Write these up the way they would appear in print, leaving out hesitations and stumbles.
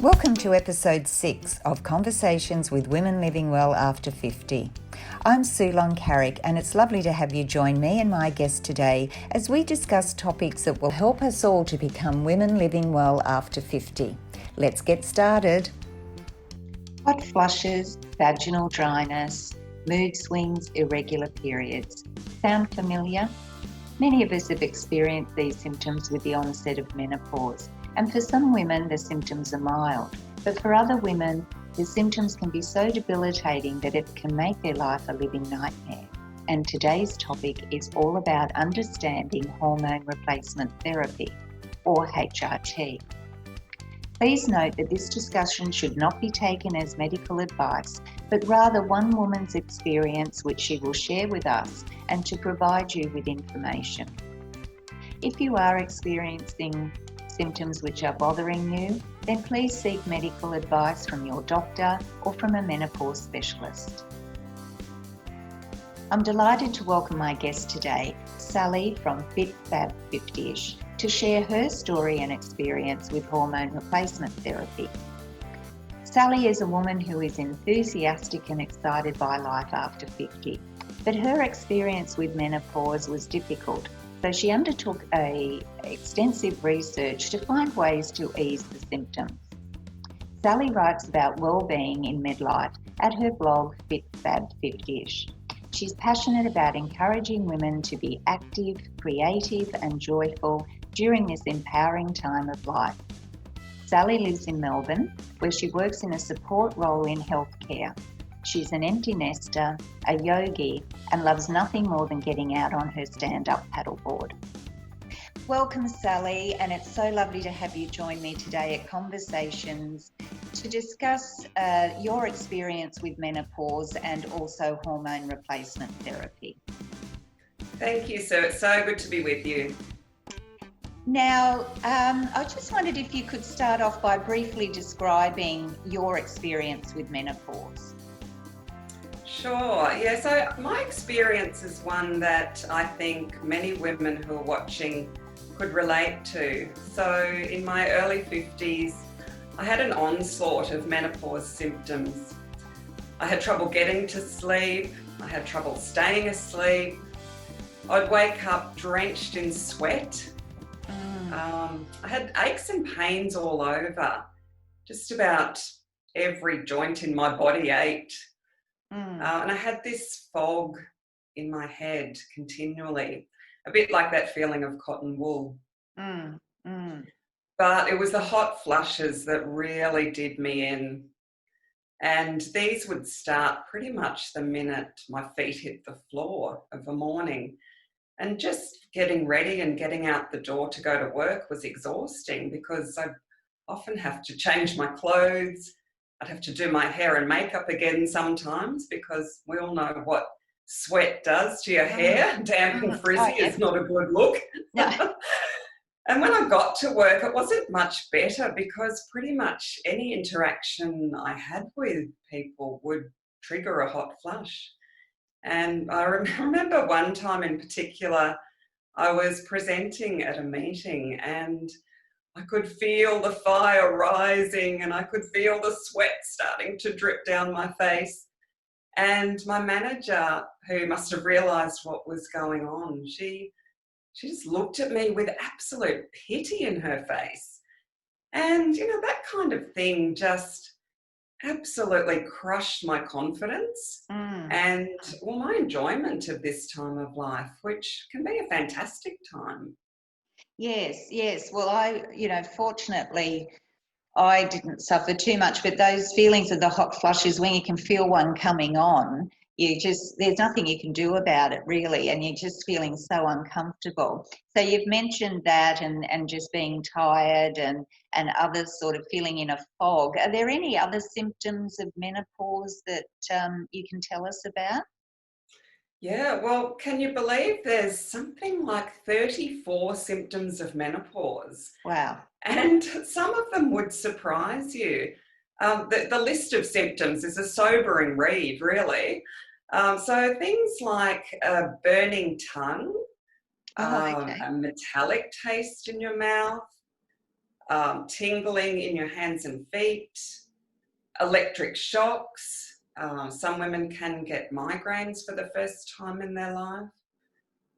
Welcome to episode 6 of Conversations with Women Living Well After 50. I'm Sue Long Carrick, and it's lovely to have you join me and my guest today as we discuss topics that will help us all to become women living well after 50. Let's get started. Hot flushes, vaginal dryness, mood swings, irregular periods. Sound familiar? Many of us have experienced these symptoms with the onset of menopause, and for some women the symptoms are mild, but for other women the symptoms can be so debilitating that it can make their life a living nightmare. And today's topic is all about understanding hormone replacement therapy, or HRT. Please note that this discussion should not be taken as medical advice, but rather one woman's experience which she will share with us and to provide you with information. If you are experiencing symptoms which are bothering you, then please seek medical advice from your doctor or from a menopause specialist. I'm delighted to welcome my guest today, Sally from FitFab Fiftyish, to share her story and experience with hormone replacement therapy. Sally is a woman who is enthusiastic and excited by life after 50, but her experience with menopause was difficult, so she undertook extensive research to find ways to ease the symptoms. Sally writes about well-being in midlife at her blog FitFab Fiftyish. She's passionate about encouraging women to be active, creative and joyful during this empowering time of life. Sally lives in Melbourne, where she works in a support role in healthcare. She's an empty nester, a yogi, and loves nothing more than getting out on her stand-up paddleboard. Welcome, Sally, and it's so lovely to have you join me today at Conversations to discuss your experience with menopause and also hormone replacement therapy. Thank you, Sue. It's so good to be with you. Now, I just wondered if you could start off by briefly describing your experience with menopause. Sure. Yeah, so my experience is one that I think many women who are watching could relate to. So in my early 50s, I had an onslaught of menopause symptoms. I had trouble getting to sleep. I had trouble staying asleep. I'd wake up drenched in sweat. I had aches and pains all over. Just about every joint in my body ached. And I had this fog in my head continually, a bit like that feeling of cotton wool. But it was the hot flushes that really did me in. And these would start pretty much the minute my feet hit the floor of a morning. And just getting ready and getting out the door to go to work was exhausting because I'd often have to change my clothes. I'd have to do my hair and makeup again sometimes because we all know what sweat does to your hair. Damp and frizzy is not a good look. No. And when I got to work, it wasn't much better because pretty much any interaction I had with people would trigger a hot flush. And I remember one time in particular, I was presenting at a meeting and I could feel the fire rising and I could feel the sweat starting to drip down my face. And my manager, who must have realised what was going on, she just looked at me with absolute pity in her face. And, you know, that kind of thing just absolutely crushed my confidence and, well, my enjoyment of this time of life, which can be a fantastic time. Yes. Well, fortunately, I didn't suffer too much, but those feelings of the hot flushes, when you can feel one coming on, there's nothing you can do about it really, and you're just feeling so uncomfortable. So you've mentioned that and just being tired and others sort of feeling in a fog. Are there any other symptoms of menopause that you can tell us about? Yeah, well, can you believe there's something like 34 symptoms of menopause? Wow. And some of them would surprise you. The list of symptoms is a sobering read, really. So things like a burning tongue, Okay. a metallic taste in your mouth, tingling in your hands and feet, electric shocks. Some women can get migraines for the first time in their life.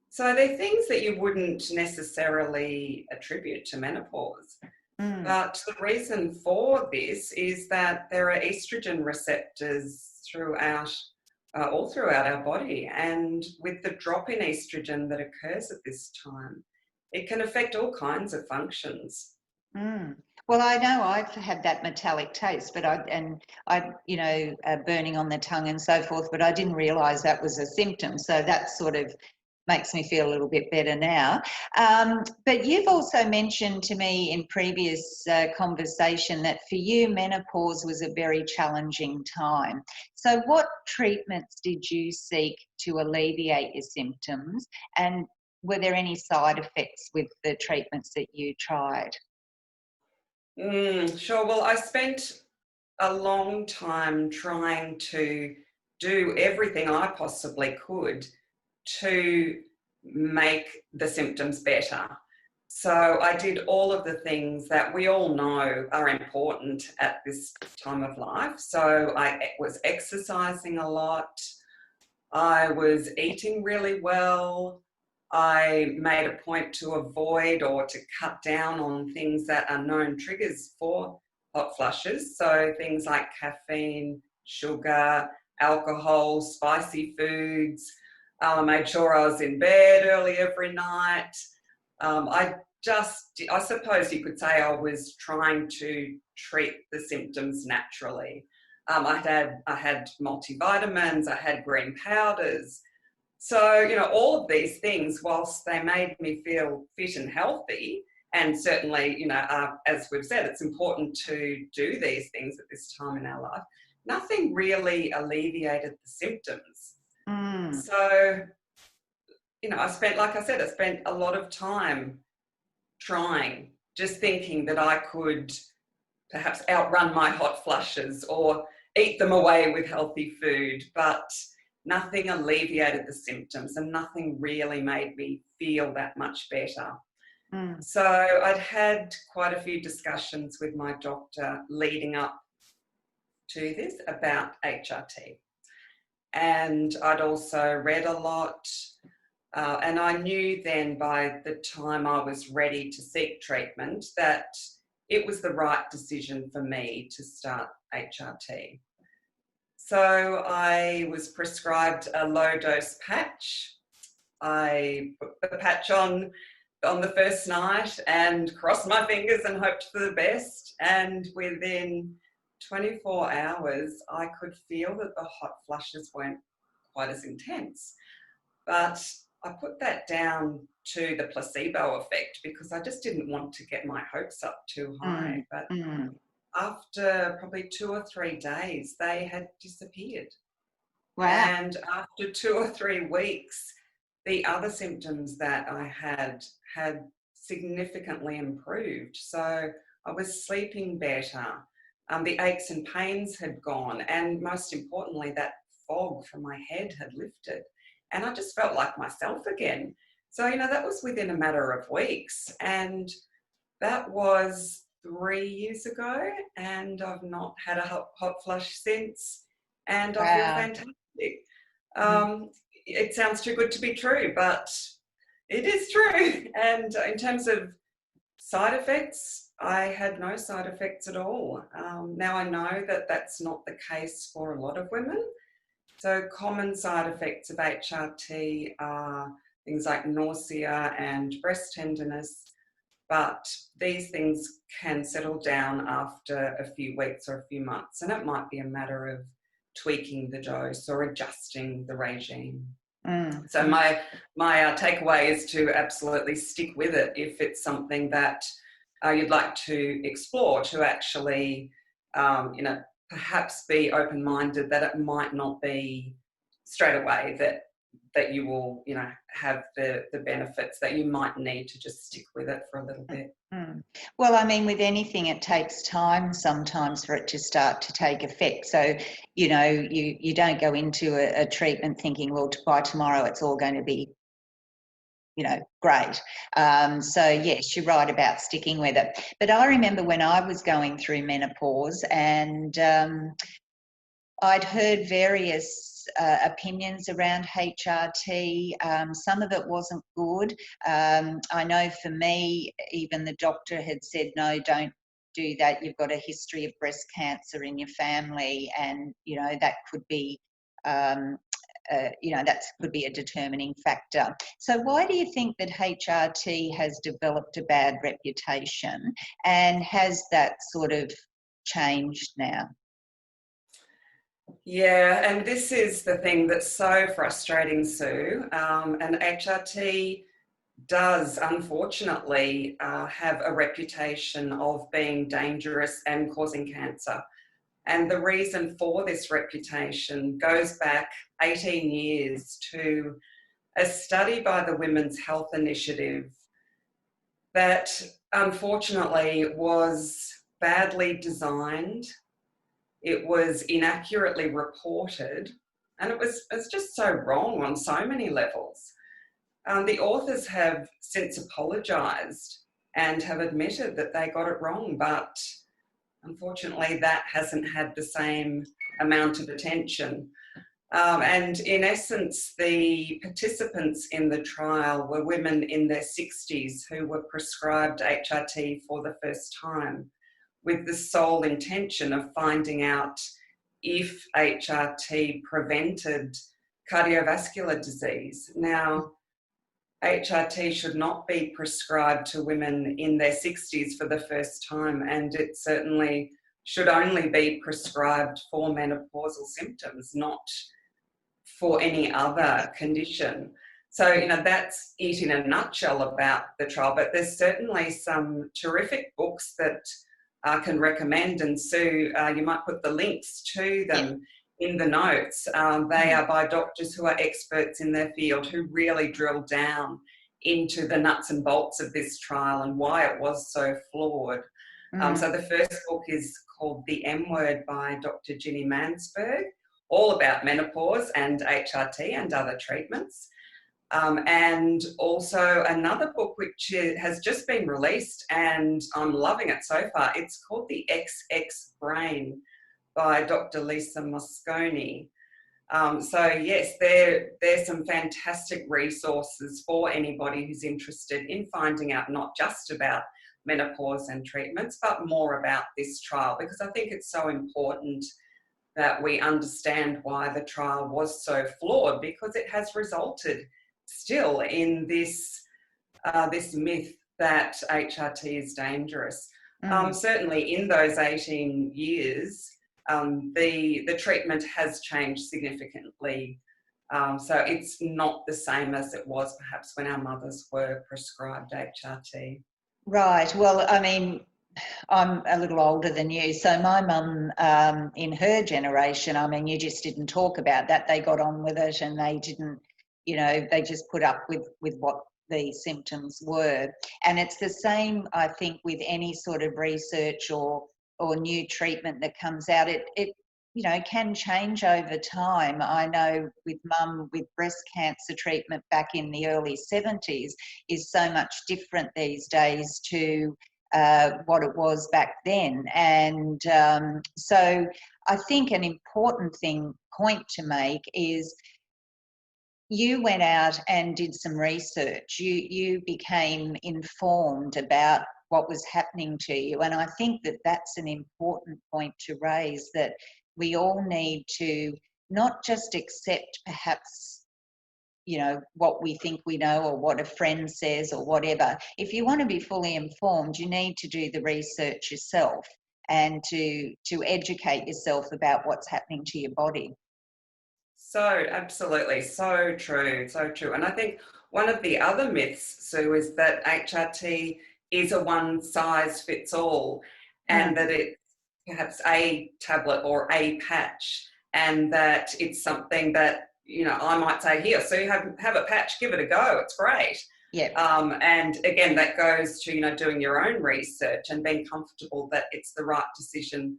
So they're things that you wouldn't necessarily attribute to menopause. But the reason for this is that there are estrogen receptors all throughout our body. And with the drop in estrogen that occurs at this time, it can affect all kinds of functions. Well, I know I've had that metallic taste, but burning on the tongue and so forth, but I didn't realise that was a symptom. So that sort of makes me feel a little bit better now. But you've also mentioned to me in previous conversation that for you, menopause was a very challenging time. So what treatments did you seek to alleviate your symptoms? And were there any side effects with the treatments that you tried? Sure. Well, I spent a long time trying to do everything I possibly could to make the symptoms better. So I did all of the things that we all know are important at this time of life. So I was exercising a lot. I was eating really well. I made a point to avoid or to cut down on things that are known triggers for hot flushes. So things like caffeine, sugar, alcohol, spicy foods. I made sure I was in bed early every night. I suppose you could say I was trying to treat the symptoms naturally. I had multivitamins, I had green powders. So, all of these things, whilst they made me feel fit and healthy, and certainly, as we've said, it's important to do these things at this time in our life, nothing really alleviated the symptoms. So, I spent a lot of time trying, just thinking that I could perhaps outrun my hot flushes or eat them away with healthy food, but nothing alleviated the symptoms and nothing really made me feel that much better. So I'd had quite a few discussions with my doctor leading up to this about HRT. And I'd also read a lot. And I knew then by the time I was ready to seek treatment that it was the right decision for me to start HRT. So I was prescribed a low-dose patch. I put the patch on the first night and crossed my fingers and hoped for the best. And within 24 hours, I could feel that the hot flushes weren't quite as intense. But I put that down to the placebo effect because I just didn't want to get my hopes up too high. But after probably 2 or 3 days, they had disappeared. Wow. And after 2 or 3 weeks, the other symptoms that I had significantly improved. So I was sleeping better. The aches and pains had gone. And most importantly, that fog from my head had lifted. And I just felt like myself again. So, that was within a matter of weeks. And that was 3 years ago. And I've not had a hot flush since. And I feel fantastic. It sounds too good to be true, but it is true. And in terms of side effects, I had no side effects at all. Now I know that that's not the case for a lot of women. So common side effects of HRT are things like nausea and breast tenderness, but these things can settle down after a few weeks or a few months, and it might be a matter of tweaking the dose or adjusting the regime. So my takeaway is to absolutely stick with it if it's something that you'd like to explore, to actually, perhaps be open-minded that it might not be straight away that you will, have the benefits, that you might need to just stick with it for a little bit. Well, I mean, with anything, it takes time sometimes for it to start to take effect. So, you don't go into a treatment thinking, well, by tomorrow it's all going to be great. So yes, you're right about sticking with it. But I remember when I was going through menopause, and I'd heard various opinions around HRT. Some of it wasn't good. I know for me, even the doctor had said, no, don't do that. You've got a history of breast cancer in your family, and, that could be that could be a determining factor. So why do you think that HRT has developed a bad reputation, and has that sort of changed now? Yeah, and this is the thing that's so frustrating, Sue. And HRT does, unfortunately, have a reputation of being dangerous and causing cancer. And the reason for this reputation goes back 18 years to a study by the Women's Health Initiative that unfortunately was badly designed. It was inaccurately reported, and it's just so wrong on so many levels. The authors have since apologised and have admitted that they got it wrong, but unfortunately that hasn't had the same amount of attention. And in essence, the participants in the trial were women in their 60s who were prescribed HRT for the first time, with the sole intention of finding out if HRT prevented cardiovascular disease. Now, HRT should not be prescribed to women in their 60s for the first time, and it certainly should only be prescribed for menopausal symptoms, not for any other condition. So, that's it in a nutshell about the trial, but there's certainly some terrific books that I can recommend, and Sue, you might put the links to them in the notes. They are by doctors who are experts in their field, who really drill down into the nuts and bolts of this trial and why it was so flawed. So the first book is called The M Word by Dr. Ginni Mansberg, all about menopause and HRT and other treatments. And also another book which has just been released, and I'm loving it so far. It's called The XX Brain by Dr. Lisa Mosconi. So yes, there's some fantastic resources for anybody who's interested in finding out not just about menopause and treatments, but more about this trial, because I think it's so important that we understand why the trial was so flawed, because it has resulted still in this myth that HRT is dangerous. Certainly in those 18 years, the treatment has changed significantly. So it's not the same as it was perhaps when our mothers were prescribed HRT. Right. Well, I mean, I'm a little older than you. So my mum, in her generation, I mean, you just didn't talk about that. They got on with it, and they didn't, they just put up with what the symptoms were. And it's the same, I think, with any sort of research or new treatment that comes out. It can change over time. I know with mum, with breast cancer treatment back in the early 70s is so much different these days to what it was back then. And so I think an important point to make is you went out and did some research. You became informed about what was happening to you. And I think that that's an important point to raise, that we all need to not just accept perhaps, what we think we know or what a friend says or whatever. If you want to be fully informed, you need to do the research yourself and to educate yourself about what's happening to your body. So absolutely, so true, so true. And I think one of the other myths, Sue, is that HRT is a one size fits all, and that it's perhaps a tablet or a patch, and that it's something that, I might say, here, so you have a patch, give it a go, it's great. Yeah. And again, that goes to, doing your own research and being comfortable that it's the right decision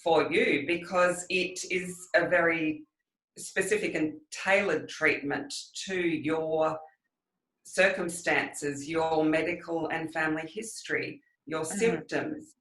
for you, because it is a very specific and tailored treatment to your circumstances, your medical and family history, your symptoms.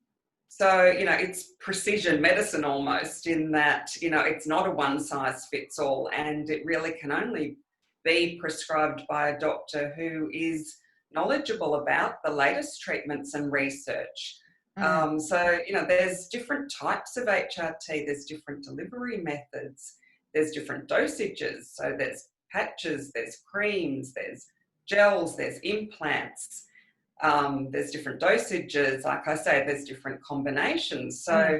So, it's precision medicine almost, in that, it's not a one size fits all, and it really can only be prescribed by a doctor who is knowledgeable about the latest treatments and research. So, there's different types of HRT, there's different delivery methods, there's different dosages. So there's patches, there's creams, there's gels, there's implants. There's different dosages. Like I say, there's different combinations. So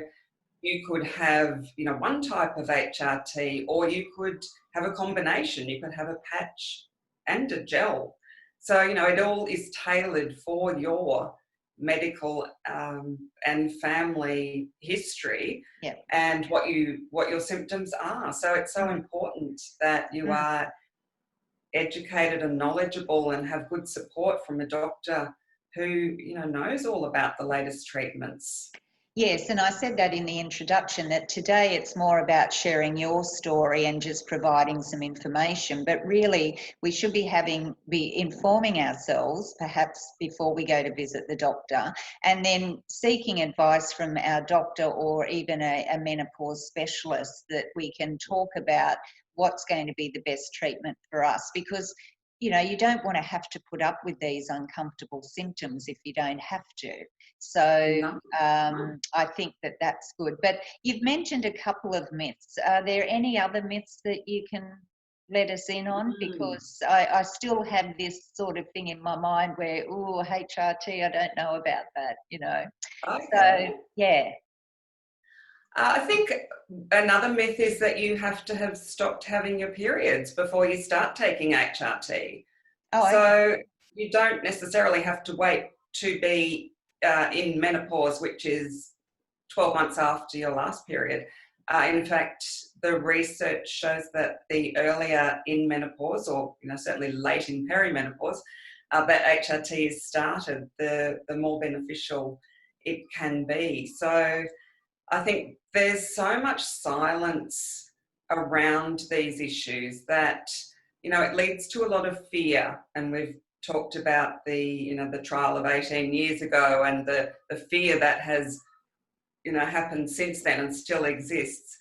you could have, one type of HRT, or you could have a combination. You could have a patch and a gel. So, it all is tailored for your medical and family history and what your symptoms are. So it's so important that you are educated and knowledgeable and have good support from a doctor who knows all about the latest treatments. Yes, and I said that in the introduction, that today it's more about sharing your story and just providing some information, but really we should be informing ourselves perhaps before we go to visit the doctor, and then seeking advice from our doctor or even a menopause specialist, that we can talk about what's going to be the best treatment for us, because you don't want to have to put up with these uncomfortable symptoms if you don't have to. So I think that that's good. But you've mentioned a couple of myths. Are there any other myths that you can let us in on? Because I still have this sort of thing in my mind where, HRT, I don't know about that, Okay. So, yeah. I think another myth is that you have to have stopped having your periods before you start taking HRT. So you don't necessarily have to wait to be in menopause, which is 12 months after your last period. In fact, the research shows that the earlier in menopause, or certainly late in perimenopause, that HRT is started, the more beneficial it can be. So I think there's so much silence around these issues that, it leads to a lot of fear. And we've talked about the trial of 18 years ago and the fear that has, happened since then and still exists.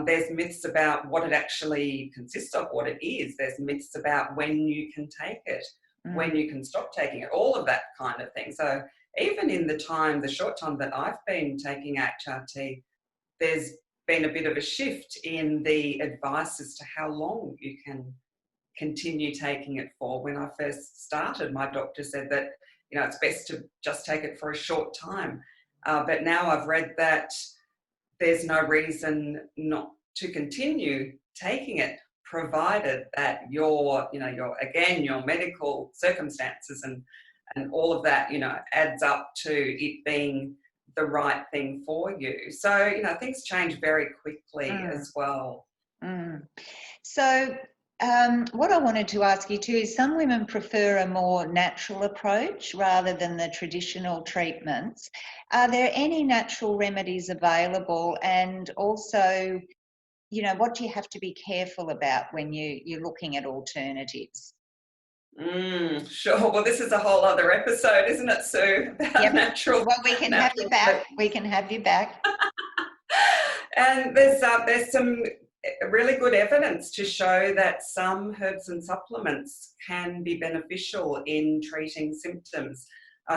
There's myths about what it actually consists of, what it is. There's myths about when you can take it, when you can stop taking it, all of that kind of thing. So even in the short time that I've been taking HRT, there's been a bit of a shift in the advice as to how long you can continue taking it for. When I first started, my doctor said that, it's best to just take it for a short time. But now I've read that there's no reason not to continue taking it, provided that your medical circumstances and all of that, adds up to it being the right thing for you. So, things change very quickly as well. So what I wanted to ask you too is, some women prefer a more natural approach rather than the traditional treatments. Are there any natural remedies available? And also, what do you have to be careful about when you're looking at alternatives? Sure. Well, this is a whole other episode, isn't it, Sue? About natural. Well, we can have you back. We can have you back. And there's some really good evidence to show that some herbs and supplements can be beneficial in treating symptoms.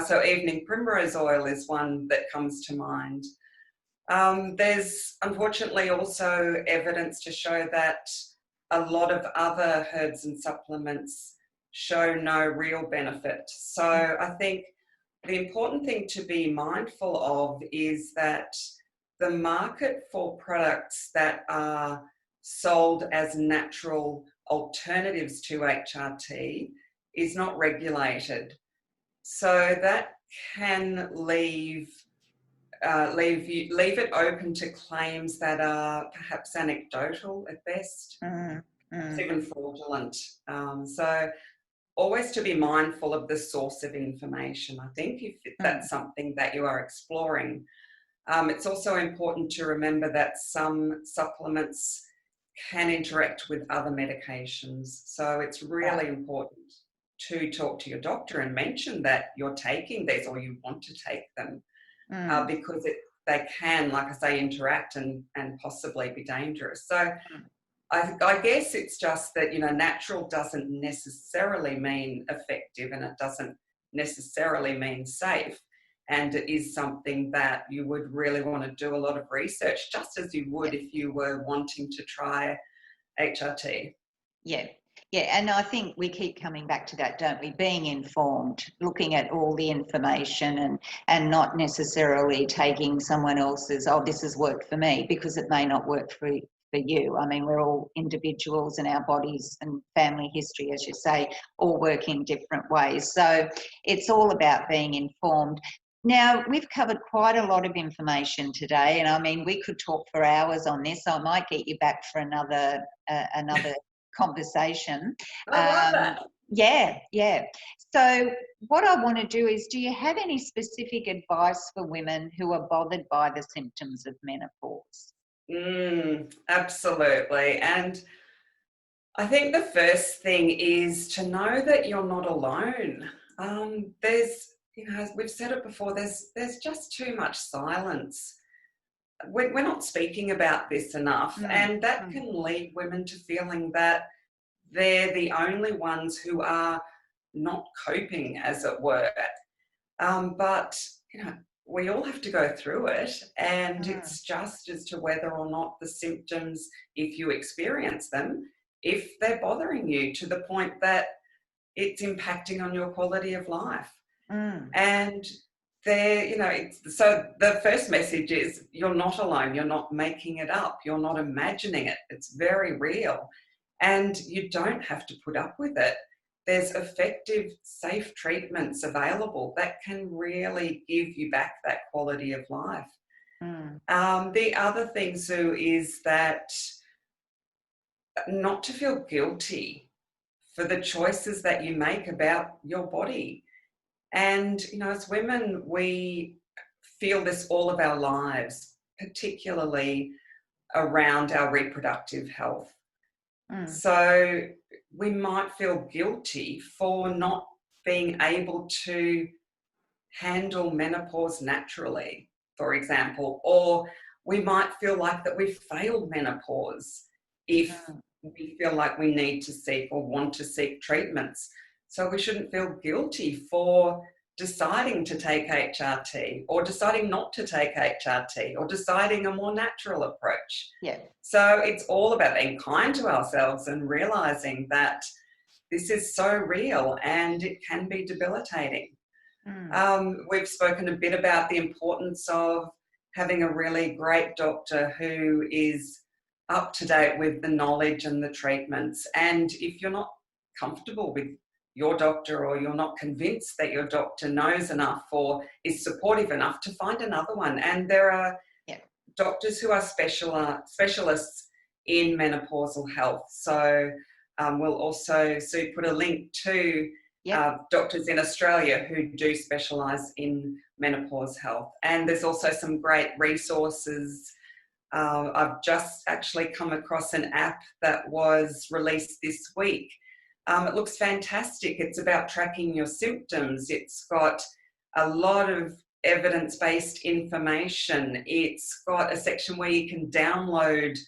So evening primrose oil is one that comes to mind. There's unfortunately also evidence to show that a lot of other herbs and supplements show no real benefit. So I think the important thing to be mindful of is that the market for products that are sold as natural alternatives to HRT is not regulated. So that can leave it open to claims that are perhaps anecdotal at best, even fraudulent. So always to be mindful of the source of information, I think, if that's something that you are exploring. It's also important to remember that some supplements can interact with other medications. So it's really important to talk to your doctor and mention that you're taking these or you want to take them, because they can, like I say, interact and possibly be dangerous. So I guess it's just that, natural doesn't necessarily mean effective, and it doesn't necessarily mean safe. And it is something that you would really want to do a lot of research, just as you would if you were wanting to try HRT. Yeah. Yeah, and I think we keep coming back to that, don't we? Being informed, looking at all the information and not necessarily taking someone else's, oh, this has worked for me, because it may not work for you. I mean, we're all individuals, and our bodies and family history, as you say, all work in different ways. So it's all about being informed. Now, we've covered quite a lot of information today, and I mean, we could talk for hours on this. I might get you back for another conversation. I love that. Yeah. So what I want to do is, do you have any specific advice for women who are bothered by the symptoms of menopause? Absolutely. And I think the first thing is to know that you're not alone. There's, as we've said it before, there's just too much silence. We're not speaking about this enough, and that can lead women to feeling that they're the only ones who are not coping, as it were. But we all have to go through it, and it's just as to whether or not the symptoms, if you experience them, if they're bothering you to the point that it's impacting on your quality of life. And so the first message is, you're not alone. You're not making it up. You're not imagining it. It's very real. And you don't have to put up with it. There's effective, safe treatments available that can really give you back that quality of life. The other thing, Sue, is that not to feel guilty for the choices that you make about your body. And, as women, we feel this all of our lives, particularly around our reproductive health. So we might feel guilty for not being able to handle menopause naturally, for example, or we might feel like that we've failed menopause if we feel like we need to seek or want to seek treatments. So we shouldn't feel guilty for deciding to take HRT, or deciding not to take HRT, or deciding a more natural approach. Yeah. So it's all about being kind to ourselves and realising that this is so real and it can be debilitating. We've spoken a bit about the importance of having a really great doctor who is up to date with the knowledge and the treatments. And if you're not comfortable with your doctor, or you're not convinced that your doctor knows enough or is supportive enough, to find another one. And there are doctors who are specialists in menopausal health. So we'll also put a link to doctors in Australia who do specialise in menopause health. And there's also some great resources. I've just actually come across an app that was released this week. It looks fantastic. It's about tracking your symptoms. It's got a lot of evidence-based information. It's got a section where you can download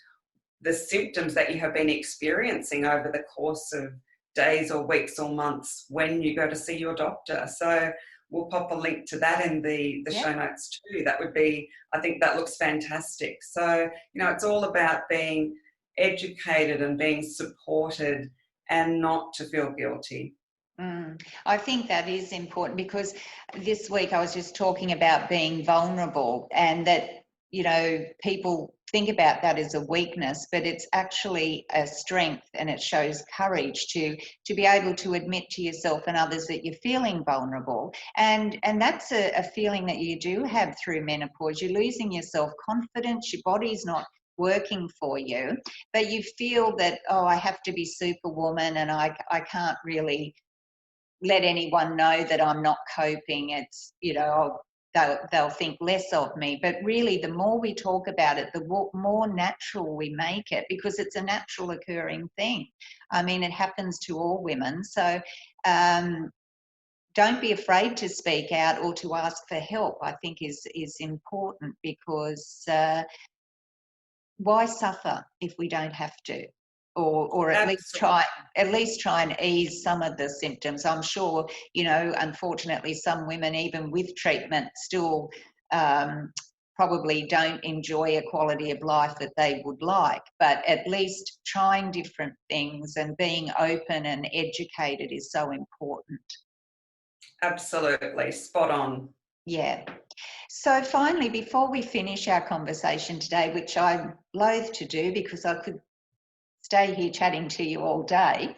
the symptoms that you have been experiencing over the course of days or weeks or months when you go to see your doctor. So we'll pop a link to that in the show notes too. That would be, I think that looks fantastic. So, it's all about being educated and being supported, and not to feel guilty. I think that is important, because this week I was just talking about being vulnerable, and that, people think about that as a weakness, but it's actually a strength, and it shows courage to be able to admit to yourself and others that you're feeling vulnerable. And that's a feeling that you do have through menopause. You're losing your self-confidence, your body's not working for you, but you feel that, I have to be superwoman, and I can't really let anyone know that I'm not coping. It's, they'll think less of me. But really, the more we talk about it, the more natural we make it, because it's a natural occurring thing. I mean, it happens to all women. So don't be afraid to speak out or to ask for help, I think is important, because why suffer if we don't have to? Or at least try and ease some of the symptoms. I'm sure, unfortunately, some women, even with treatment, still probably don't enjoy a quality of life that they would like. But at least trying different things and being open and educated is so important. Absolutely, spot on. Yeah. So finally, before we finish our conversation today, which I'm loath to do because I could stay here chatting to you all day,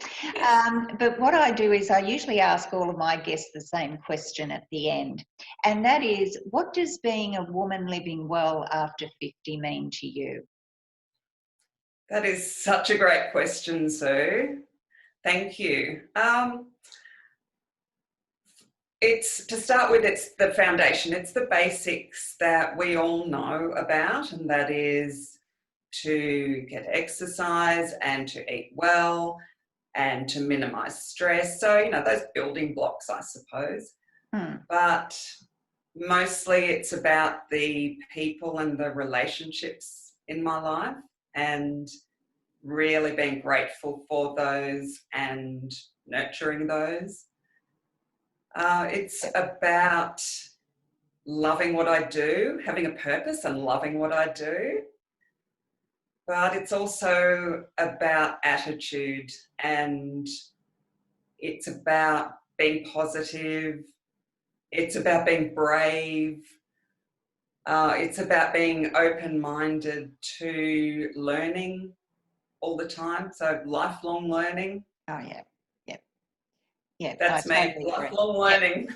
but what I do is I usually ask all of my guests the same question at the end, and that is, what does being a woman living well after 50 mean to you? That is such a great question, Sue. Thank you. It's the foundation. It's the basics that we all know about, and that is to get exercise and to eat well and to minimize stress. So, those building blocks, I suppose. But mostly it's about the people and the relationships in my life, and really being grateful for those and nurturing those. It's about loving what I do, having a purpose and loving what I do. But it's also about attitude, and it's about being positive. It's about being brave. It's about being open-minded to learning all the time. So lifelong learning. Oh, yeah. Yeah, That's I me, totally agree. lifelong learning.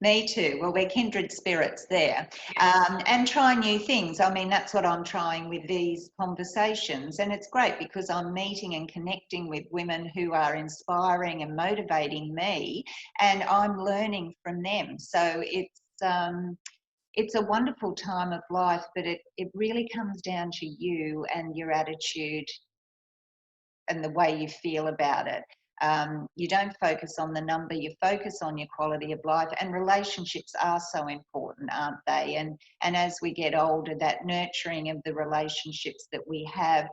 Me too. Well, we're kindred spirits there. And try new things. I mean, that's what I'm trying with these conversations. And it's great because I'm meeting and connecting with women who are inspiring and motivating me, and I'm learning from them. So it's a wonderful time of life, but it really comes down to you and your attitude and the way you feel about it. You don't focus on the number, you focus on your quality of life, and relationships are so important, aren't they? And as we get older, that nurturing of the relationships that we have,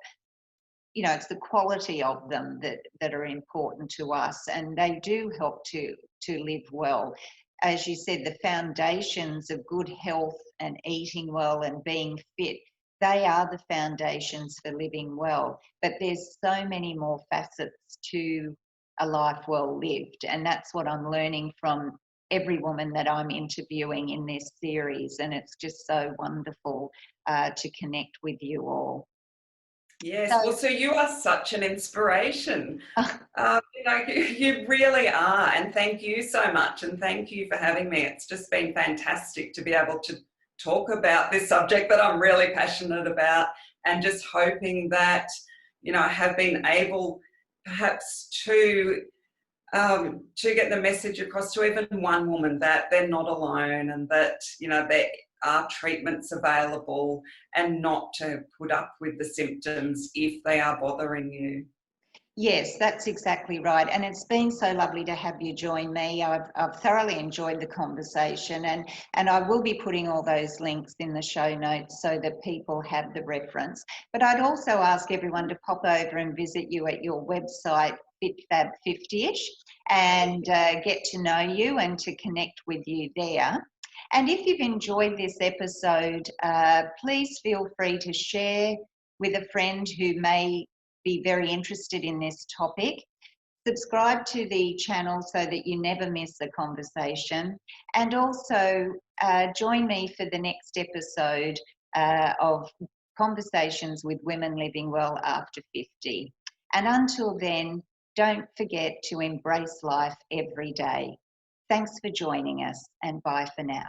it's the quality of them that are important to us, and they do help to live well. As you said, the foundations of good health and eating well and being fit, they are the foundations for living well. But there's so many more facets to a life well lived, and that's what I'm learning from every woman that I'm interviewing in this series, and it's just so wonderful to connect with you all. Yes, so you are such an inspiration. You really are, and thank you so much, and thank you for having me. It's just been fantastic to be able to talk about this subject that I'm really passionate about, and just hoping that, I have been able perhaps to get the message across to even one woman that they're not alone, and that, there are treatments available, and not to put up with the symptoms if they are bothering you. Yes, that's exactly right. And it's been so lovely to have you join me. I've thoroughly enjoyed the conversation, and I will be putting all those links in the show notes so that people have the reference. But I'd also ask everyone to pop over and visit you at your website, FitFab Fiftyish, and get to know you and to connect with you there. And if you've enjoyed this episode, please feel free to share with a friend who may be very interested in this topic. Subscribe to the channel so that you never miss a conversation. And also join me for the next episode of Conversations with Women Living Well After 50. And until then, don't forget to embrace life every day. Thanks for joining us, and bye for now.